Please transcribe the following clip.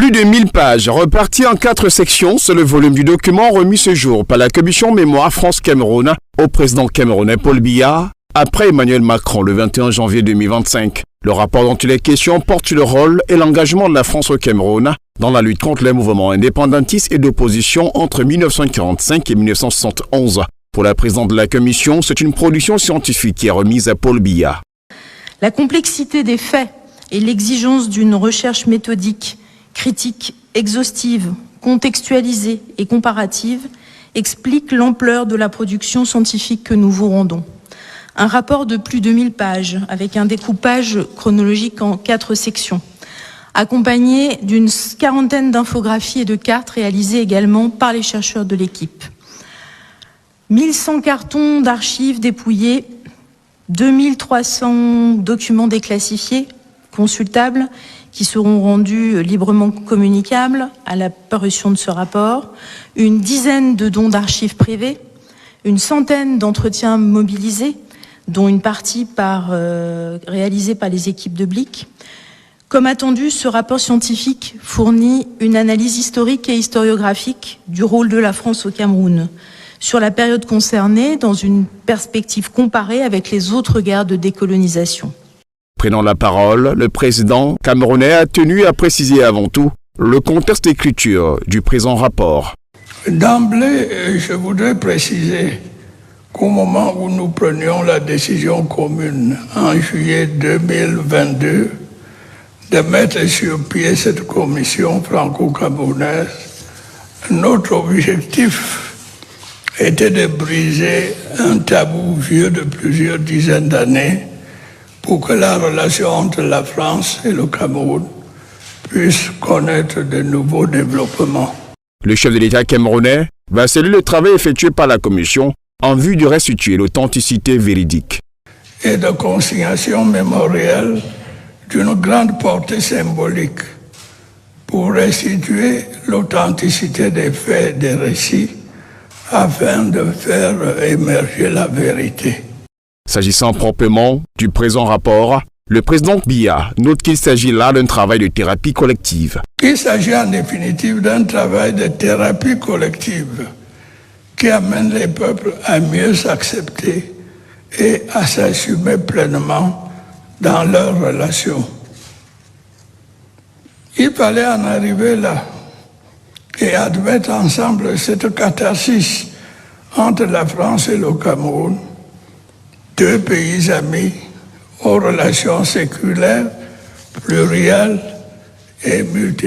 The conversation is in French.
Plus de 1000 pages, reparties en 4 sections, c'est le volume du document remis ce jour par la commission Mémoire France-Cameroun au président camerounais Paul Biya, après Emmanuel Macron le 21 janvier 2025. Le rapport dont il est question porte sur le rôle et l'engagement de la France au Cameroun dans la lutte contre les mouvements indépendantistes et d'opposition entre 1945 et 1971. Pour la présidente de la commission, c'est une production scientifique qui est remise à Paul Biya. La complexité des faits et l'exigence d'une recherche méthodique, critique, exhaustive, contextualisée et comparative expliquent l'ampleur de la production scientifique que nous vous rendons. Un rapport de plus de 1000 pages avec un découpage chronologique en 4 sections, accompagné d'une quarantaine d'infographies et de cartes réalisées également par les chercheurs de l'équipe. 1100 cartons d'archives dépouillés, 2300 documents déclassifiés, consultables, qui seront rendus librement communicables à la parution de ce rapport, une dizaine de dons d'archives privées, une centaine d'entretiens mobilisés, dont une partie réalisée par les équipes de Blic. Comme attendu, ce rapport scientifique fournit une analyse historique et historiographique du rôle de la France au Cameroun, sur la période concernée dans une perspective comparée avec les autres guerres de décolonisation. Prenant la parole, le président camerounais a tenu à préciser avant tout le contexte d'écriture du présent rapport. D'emblée, je voudrais préciser qu'au moment où nous prenions la décision commune en juillet 2022 de mettre sur pied cette commission franco-camerounaise, notre objectif était de briser un tabou vieux de plusieurs dizaines d'années pour que la relation entre la France et le Cameroun puisse connaître de nouveaux développements. Le chef de l'État camerounais va saluer le travail effectué par la commission en vue de restituer l'authenticité véridique. Et de consignation mémorielle d'une grande portée symbolique pour restituer l'authenticité des faits et des récits afin de faire émerger la vérité. S'agissant proprement du présent rapport, le président Biya note qu'il s'agit là d'un travail de thérapie collective. Il s'agit en définitive d'un travail de thérapie collective qui amène les peuples à mieux s'accepter et à s'assumer pleinement dans leurs relations. Il fallait en arriver là et admettre ensemble cette catharsis entre la France et le Cameroun, 2 pays amis aux relations séculaires, plurielles et multiples.